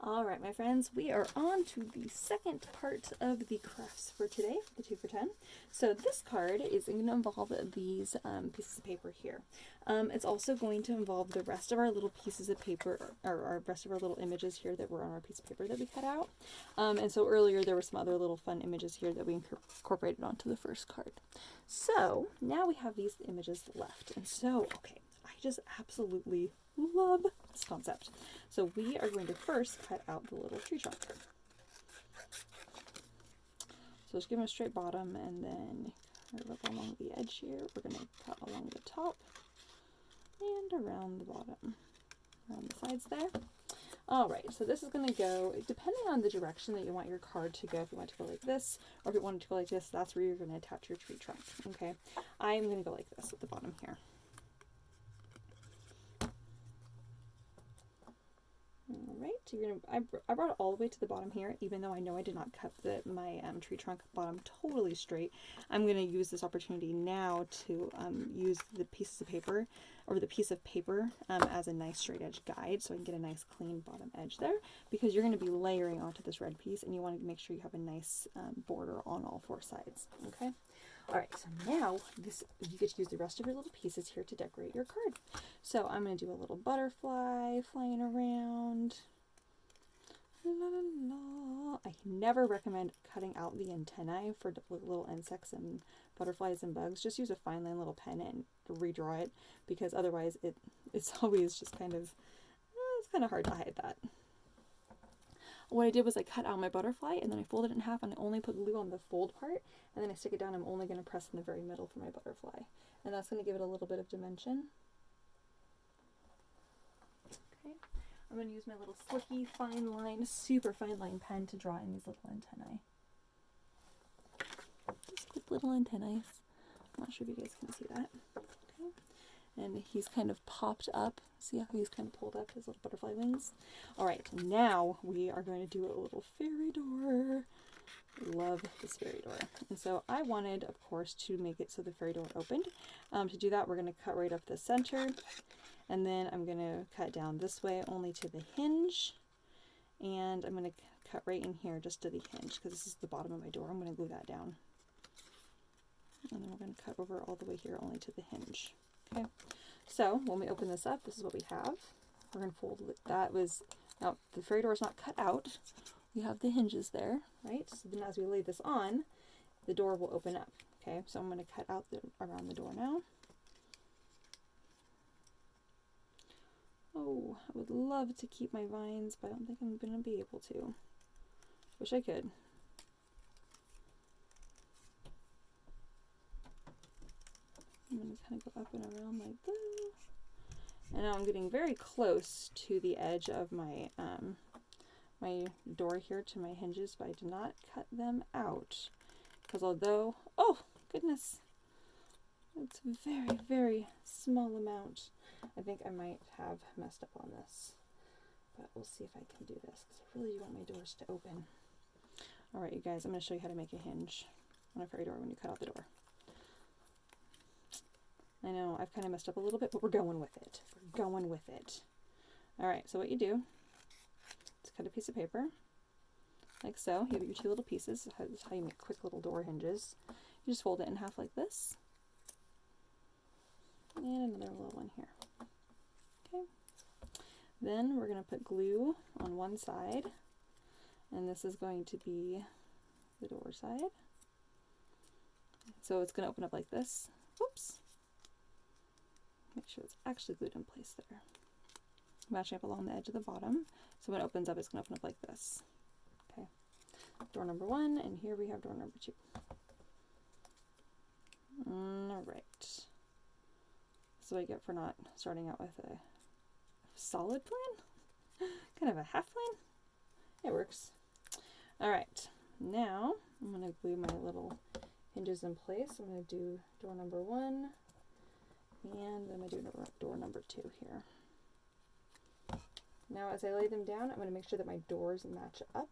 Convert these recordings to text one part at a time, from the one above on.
All right, my friends, we are on to the second part of the crafts for today, the 2 for 10. So this card is going to involve these pieces of paper here. It's also going to involve the rest of our little pieces of paper, or our rest of our little images here that were on our piece of paper that we cut out. And so earlier there were some other little fun images here that we incorporated onto the first card. So now we have these images left. And so, okay, I just absolutely love this concept. So we are going to first cut out the little tree trunk. So just give them a straight bottom and then kind of up along the edge here. We're going to cut along the top and around the bottom, around the sides there. All right, so this is going to go, depending on the direction that you want your card to go, if you want to go like this, or if you want it to go like this, that's where you're going to attach your tree trunk, okay? I'm going to go like this at the bottom here. All right, so you're gonna, I brought it all the way to the bottom here, even though I know I did not cut my tree trunk bottom totally straight. I'm going to use this opportunity now to use the pieces of paper, or the piece of paper as a nice straight edge guide, so I can get a nice clean bottom edge there, because you're going to be layering onto this red piece, and you want to make sure you have a nice border on all 4 sides, okay? All right, so now you get to use the rest of your little pieces here to decorate your card. So I'm going to do a little butterfly flying around. La, la, la. I never recommend cutting out the antennae for little insects and butterflies and bugs. Just use a fine line little pen and redraw it, because otherwise it's always just kind of, it's kind of hard to hide that. What I did was I cut out my butterfly and then I folded it in half and I only put glue on the fold part, and then I stick it down. I'm only going to press in the very middle for my butterfly, and that's going to give it a little bit of dimension. Okay, I'm going to use my little slicky fine line, super fine line pen to draw in these little antennae. Just like little antennae. I'm not sure if you guys can see that. Okay. And he's kind of popped up. See how he's kind of pulled up his little butterfly wings? All right, now we are going to do a little fairy door. Love this fairy door. And so I wanted, of course, to make it so the fairy door opened. To do that, we're going to cut right up the center, and then I'm going to cut down this way only to the hinge, and I'm going to cut right in here just to the hinge, because this is the bottom of my door. I'm going to glue that down. And then we're going to cut over all the way here only to the hinge. Okay, so when we open this up, this is what we have. We're going to fold it. Now the fairy door is not cut out. We have the hinges there, right? So then as we lay this on, the door will open up. Okay, so I'm going to cut out around the door now. Oh, I would love to keep my vines, but I don't think I'm going to be able to. Wish I could. I'm going to kind of go up and around like this. And now I'm getting very close to the edge of my my door here, to my hinges, but I did not cut them out, because although, oh goodness, it's a very, very small amount. I think I might have messed up on this, but we'll see if I can do this, because I really want my doors to open. All right, you guys, I'm going to show you how to make a hinge on a fairy door when you cut out the door. I know I've kind of messed up a little bit, but we're going with it. We're going with it. All right, so what you do is cut a piece of paper, like so. You have your 2 little pieces. This is how you make quick little door hinges. You just fold it in half like this. And another little one here. Okay. Then we're going to put glue on one side, and this is going to be the door side. So it's going to open up like this. Oops. Make sure it's actually glued in place there. Matching up along the edge of the bottom. So when it opens up, it's going to open up like this. Okay. Door number 1, and here we have door number 2. All right. So I get for not starting out with a solid plan. Kind of a half plan. It works. All right. Now I'm going to glue my little hinges in place. I'm going to do door number 1. And then I'm going to do door number 2 here. Now as I lay them down, I'm going to make sure that my doors match up.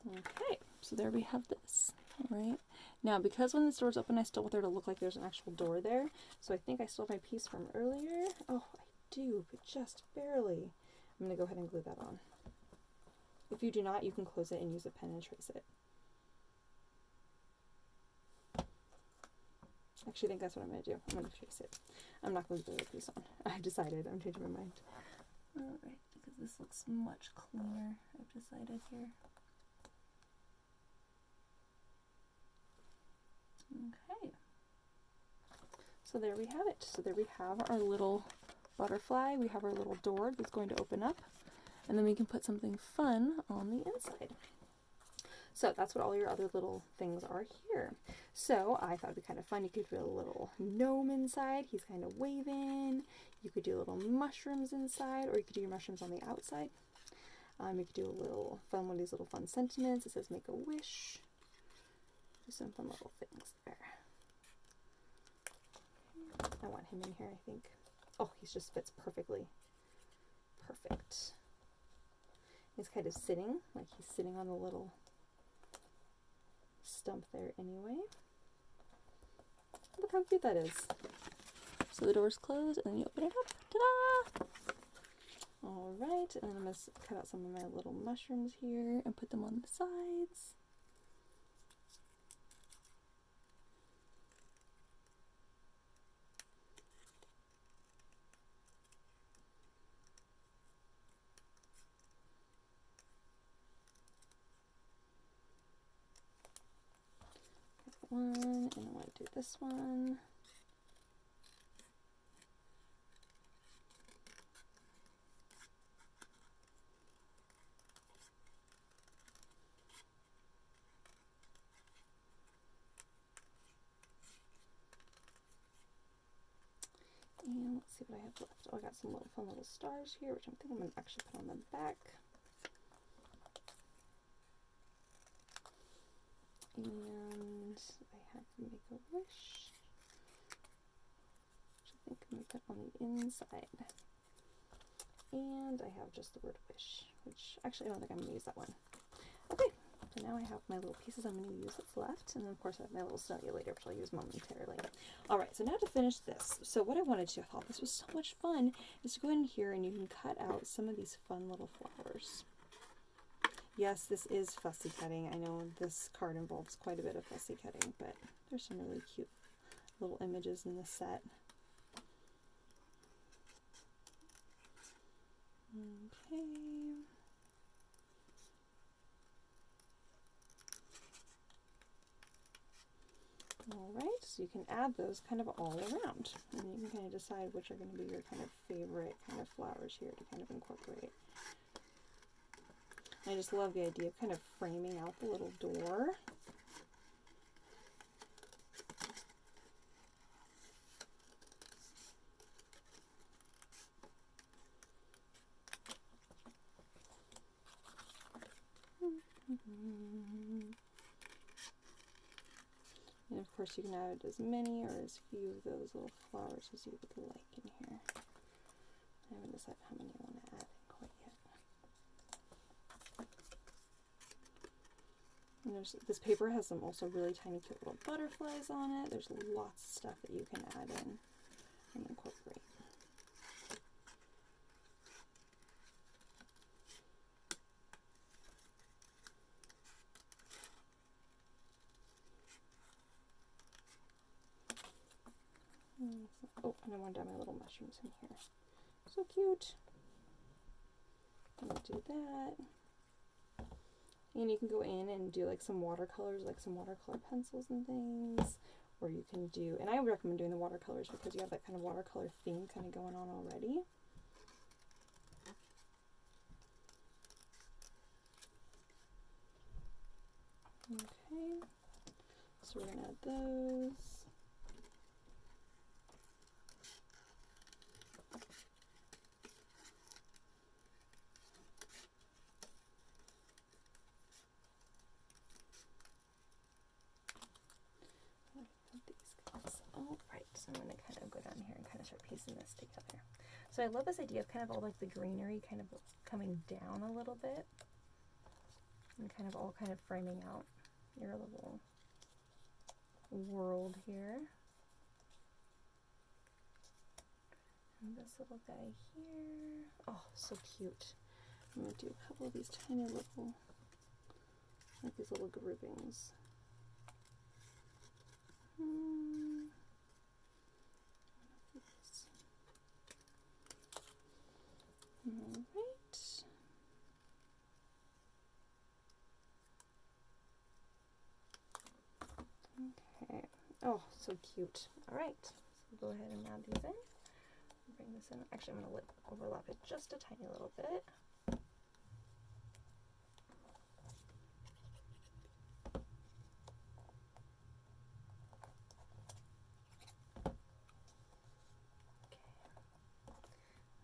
Okay, so there we have this. All right. Now because when this door's open, I still want there to look like there's an actual door there. So I think I still have my piece from earlier. Oh, I do, but just barely. I'm going to go ahead and glue that on. If you do not, you can close it and use a pen and trace it. Actually, I think that's what I'm going to do. I'm going to trace it. I'm not going to glue the piece on. I've decided. I'm changing my mind. Alright, because this looks much cleaner, I've decided here. Okay. So there we have it. So there we have our little butterfly. We have our little door that's going to open up. And then we can put something fun on the inside. So that's what all your other little things are here. So I thought it'd be kind of fun. You could do a little gnome inside. He's kind of waving. You could do little mushrooms inside, or you could do your mushrooms on the outside. You could do a little fun, one of these little fun sentiments. It says make a wish. Do some fun little things there. I want him in here, I think. Oh, he just fits perfectly. Perfect. He's kind of sitting, like he's sitting on the little stump there anyway. Look how cute that is. So the door's closed and then you open it up. Ta-da! Alright, and then I'm going to cut out some of my little mushrooms here and put them on the sides. One, and I want to do this one. And let's see what I have left. Oh, I got some little fun little stars here, which I think I'm going to actually put on the back. And I have make a wish, which I think I'm going to put on the inside. And I have just the word wish, which actually I don't think I'm going to use that one. Okay, so now I have my little pieces I'm going to use that's left, and then of course I have my little cellulator, which I'll use momentarily. Alright, so now to finish this, so what I wanted to, I thought this was so much fun, is to go in here and you can cut out some of these fun little flowers. Yes, this is fussy cutting. I know this card involves quite a bit of fussy cutting, but there's some really cute little images in this set. Okay. Alright, so you can add those kind of all around. And you can kind of decide which are going to be your kind of favorite kind of flowers here to kind of incorporate. I just love the idea of kind of framing out the little door. And of course you can add as many or as few of those little flowers as you would like in here. I haven't decided how many I want to add quite yet. And this paper has some also really tiny cute little butterflies on it. There's lots of stuff that you can add in and incorporate. Oh, and I want to add my little mushrooms in here. So cute. I'm going to do that. And you can go in and do like some watercolors, like some watercolor pencils and things. Or you can do, and I would recommend doing the watercolors because you have that kind of watercolor theme kind of going on already. Okay, so we're going to add those. So I'm going to kind of go down here and kind of start piecing this together. So I love this idea of kind of all like the greenery kind of coming down a little bit and kind of all kind of framing out your little world here. And this little guy here. Oh, so cute. I'm going to do a couple of these tiny little, like these little groupings. Alright. Okay. Oh, so cute. Alright. So go ahead and add these in. Bring this in. Actually, I'm going to overlap it just a tiny little bit.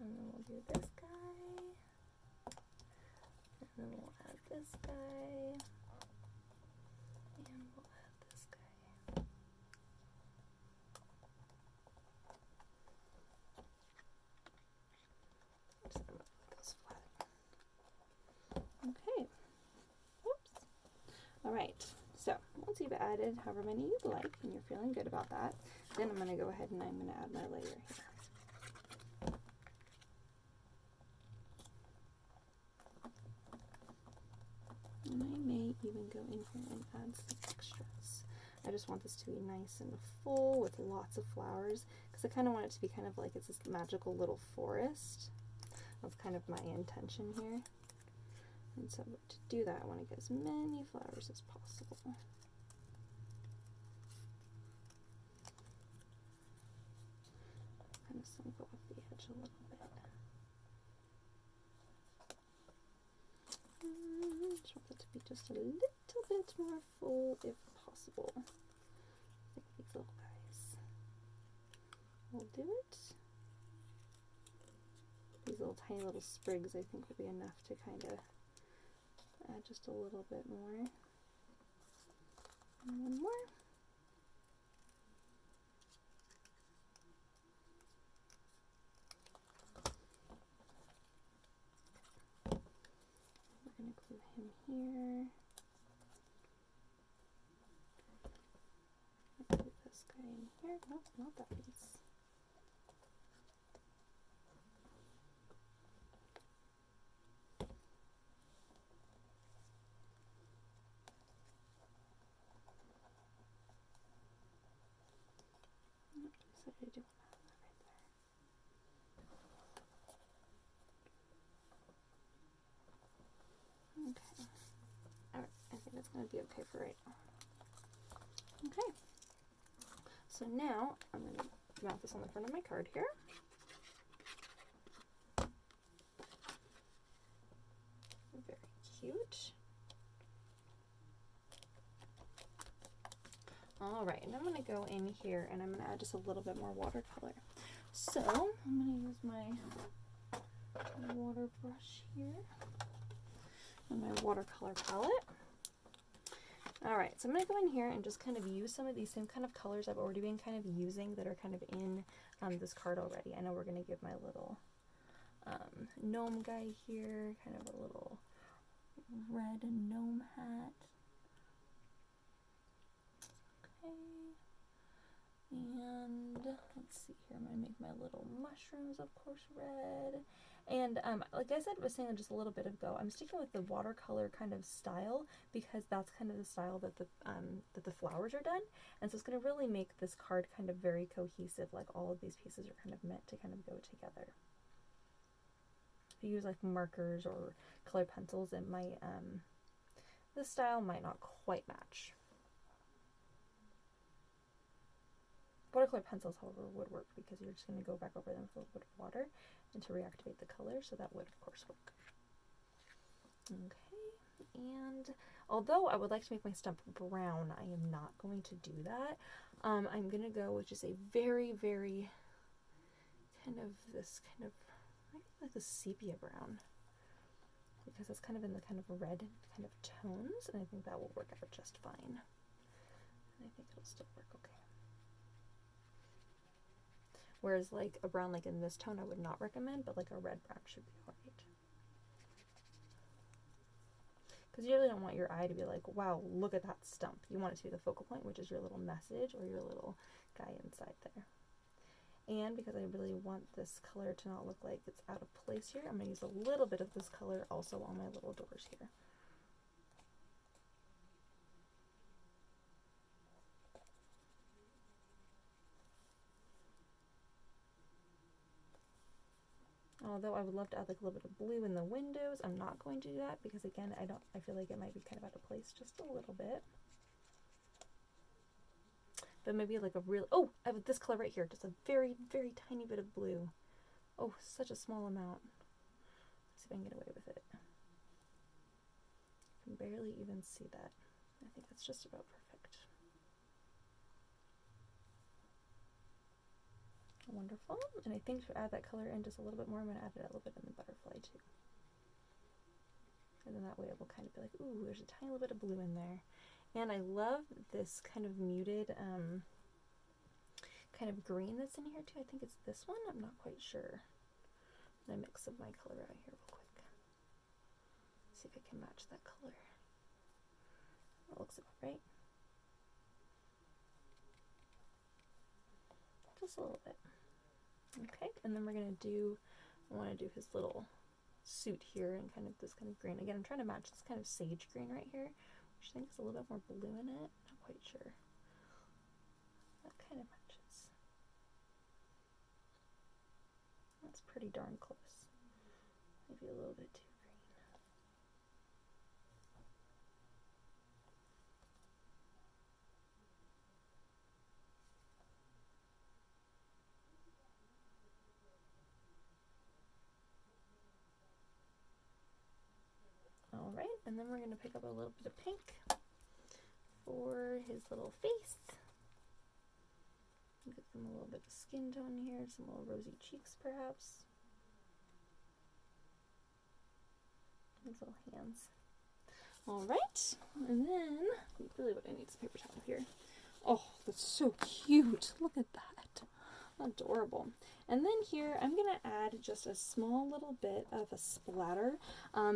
And then we'll do this guy, and then we'll add this guy, and we'll add this guy. Just gonna put those flat. Okay. Whoops. All right. So once you've added however many you'd like, and you're feeling good about that, then I'm going to go ahead and I'm going to add my layer here. And I may even go in here and add some extras. I just want this to be nice and full with lots of flowers because I kind of want it to be kind of like it's this magical little forest. That's kind of my intention here. And so to do that, I want to get as many flowers as possible. Kind of sample off the edge a little bit. Just want it to be just a little bit more full if possible. I think these little guys will do it. These little tiny little sprigs I think will be enough to kind of add just a little bit more. And one more. We're going to glue him here. Glue this guy in here. Nope, not that piece. So I do want to have that right there. Okay. Alright, I think that's going to be okay for right now. Okay. So now I'm going to mount this on the front of my card here. Very cute. Alright, and I'm going to go in here and I'm going to add just a little bit more watercolor. So I'm going to use my water brush here and my watercolor palette. Alright, so I'm going to go in here and just kind of use some of these same kind of colors I've already been kind of using that are kind of in this card already. I know we're going to give my little gnome guy here kind of a little red gnome hat. Okay, and let's see here, I'm going to make my little mushrooms, of course, red. And like I said, was saying just a little bit ago, I'm sticking with the watercolor kind of style because that's kind of the style that the flowers are done. And so it's going to really make this card kind of very cohesive, like all of these pieces are kind of meant to kind of go together. If you use like markers or color pencils, it might, the style might not quite match. Watercolor pencils, however, would work because you're just going to go back over them with a little bit of water and to reactivate the color, so that would, of course, work. Okay, and although I would like to make my stump brown, I am not going to do that. I'm going to go with just a very, very kind of this kind of, maybe like a sepia brown, because it's kind of in the kind of red kind of tones, and I think that will work out just fine. And I think it'll still work okay. Whereas like a brown like in this tone I would not recommend, but like a red brown should be alright. Because you really don't want your eye to be like, wow, look at that stump. You want it to be the focal point, which is your little message or your little guy inside there. And because I really want this color to not look like it's out of place here, I'm going to use a little bit of this color also on my little doors here. Although I would love to add like a little bit of blue in the windows, I'm not going to do that because again, I feel like it might be kind of out of place just a little bit. But maybe like a real, oh, I have this color right here, just a very, very tiny bit of blue. Oh, such a small amount. Let's see if I can get away with it. I can barely even see that. I think that's just about perfect. Wonderful. And I think to add that color in just a little bit more, I'm going to add it a little bit in the butterfly too. And then that way it will kind of be like, ooh, there's a tiny little bit of blue in there. And I love this kind of muted kind of green that's in here too. I think it's this one. I'm not quite sure. I'm going to mix up my color out here real quick. See if I can match that color. That looks about right. Just a little bit. Okay, and then we're going to do, I want to do his little suit here and kind of this kind of green. Again, I'm trying to match this kind of sage green right here, which I think is a little bit more blue in it. Not quite sure. That kind of matches. That's pretty darn close. Maybe a little bit too green. Alright, and then we're going to pick up a little bit of pink for his little face. Get them a little bit of skin tone here, some little rosy cheeks perhaps. His little hands. Alright, and then, really what I need is a paper towel here. Oh, that's so cute. Look at that. Adorable. And then here I'm going to add just a small little bit of a splatter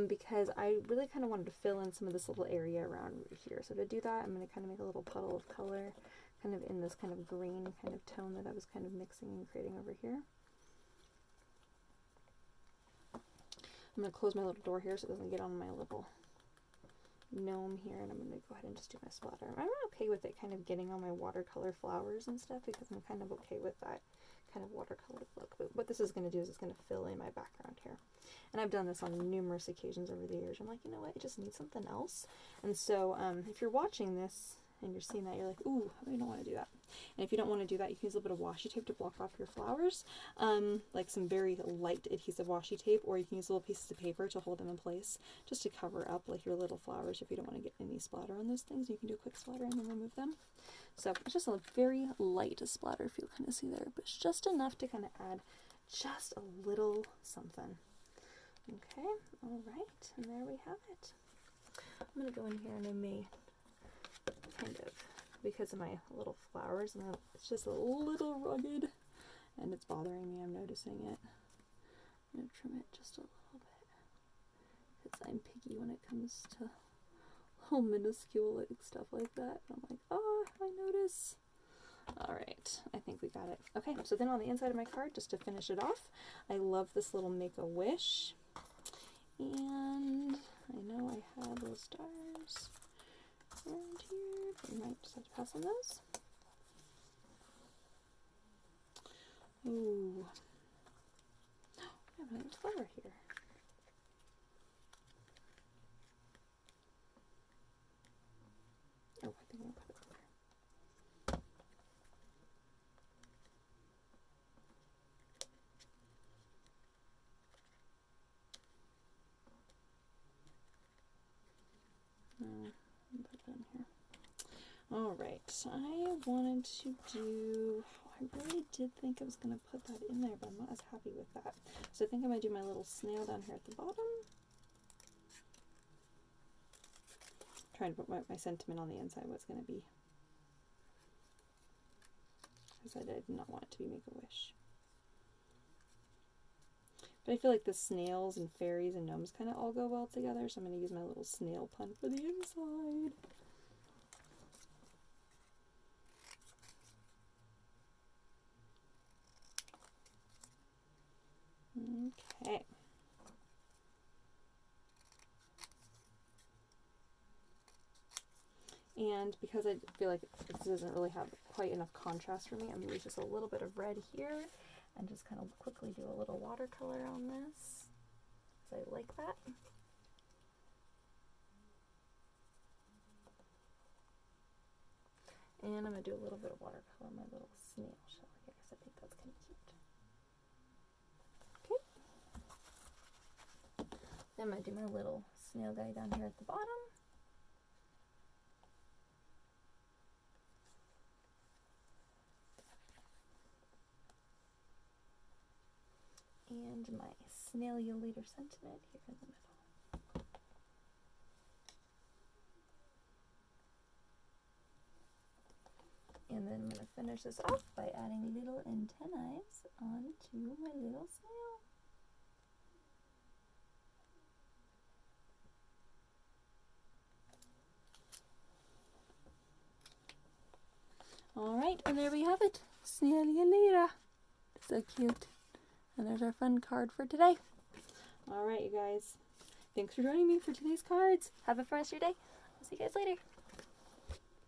because I really kind of wanted to fill in some of this little area around here. So to do that, I'm going to kind of make a little puddle of color kind of in this kind of green kind of tone that I was kind of mixing and creating over here. I'm going to close my little door here so it doesn't get on my little gnome here, and I'm going to go ahead and just do my splatter. I'm okay with it kind of getting on my watercolor flowers and stuff because I'm kind of okay with that kind of watercolor look. But what this is going to do is it's going to fill in my background here. And I've done this on numerous occasions over the years. I'm like, you know what, I just need something else. And so if you're watching this and you're seeing that, you're like, ooh, I don't want to do that. And if you don't want to do that, you can use a little bit of washi tape to block off your flowers, like some very light adhesive washi tape, or you can use little pieces of paper to hold them in place, just to cover up like your little flowers if you don't want to get any splatter on those things. You can do a quick splatter and then remove them. So it's just a very light splatter, if you'll kind of see there, but it's just enough to kind of add just a little something. Okay, all right, and there we have it. I'm going to go in here and I may kind of, because of my little flowers, and it's just a little rugged and it's bothering me. I'm noticing it. I'm going to trim it just a little bit because I'm picky when it comes to little minuscule like stuff like that. I'm like, oh, I notice. All right, I think we got it. Okay, so then on the inside of my card, just to finish it off, I love this little Make-A-Wish, and I know I had those stars around here, but we might just have to pass on those. Ooh, I have a nice flower here. Oh, I think I'm gonna put it over. Put it in here. All right, I wanted to do, I really did think I was going to put that in there, but I'm not as happy with that. So I think I'm going to do my little snail down here at the bottom. Trying to put my sentiment on the inside, what it's going to be. Because I did not want it to be Make-A-Wish. But I feel like the snails and fairies and gnomes kind of all go well together, so I'm going to use my little snail pun for the inside. Okay. And because I feel like this doesn't really have quite enough contrast for me, I'm going to use just a little bit of red here and just kind of quickly do a little watercolor on this, because I like that. And I'm going to do a little bit of watercolor on my little snail shell here, because I think that's kind of cute. Okay. Then I'm going to do my little snail guy down here at the bottom. And my snailulator sentiment here in the middle. And then I'm going to finish this off by adding little antennae onto my little snail. Alright, and there we have it. Snailulator. So cute. And there's our fun card for today. Alright, you guys. Thanks for joining me for today's cards. Have a fun rest of your day. I'll see you guys later.